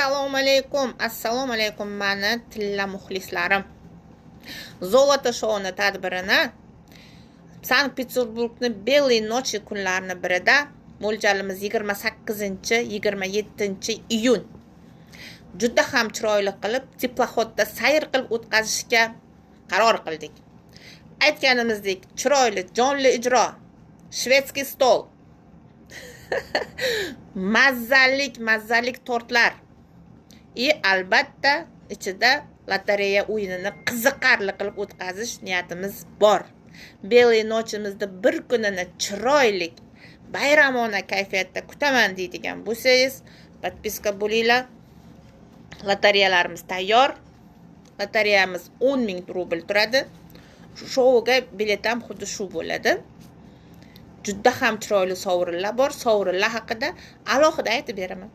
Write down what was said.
Assalomu alaykum mani tilla muxlislarim. Zolota shouning tadbirini Sankt-Peterburgning Белые ночи kunlarini birida mo'ljalimiz 28-27 iyun juda ham chiroyli qilib teploxodda sayr qilib o'tkazishga qaror qildik. Aytganimizdek, chiroyli, jonli ijro, shvedskiy stol, mazalik tortlar albatta ichida lotereya o'yinini qiziqarli qilib o'tkazish niyatimiz bor. Белые ночimizda bir kunini chiroyli, bayramona kayfiyatda kutaman deydigan bo'lsangiz, podpiska bo'linglar. Lotereyalarimiz tayyor. Lotereyamiz 10,000 rubl turadi. Shouga bilet ham xuddi shu bo'ladi. Juda ham chiroyli sovrinlar bor. Sovrinlar haqida alohida aytib beraman.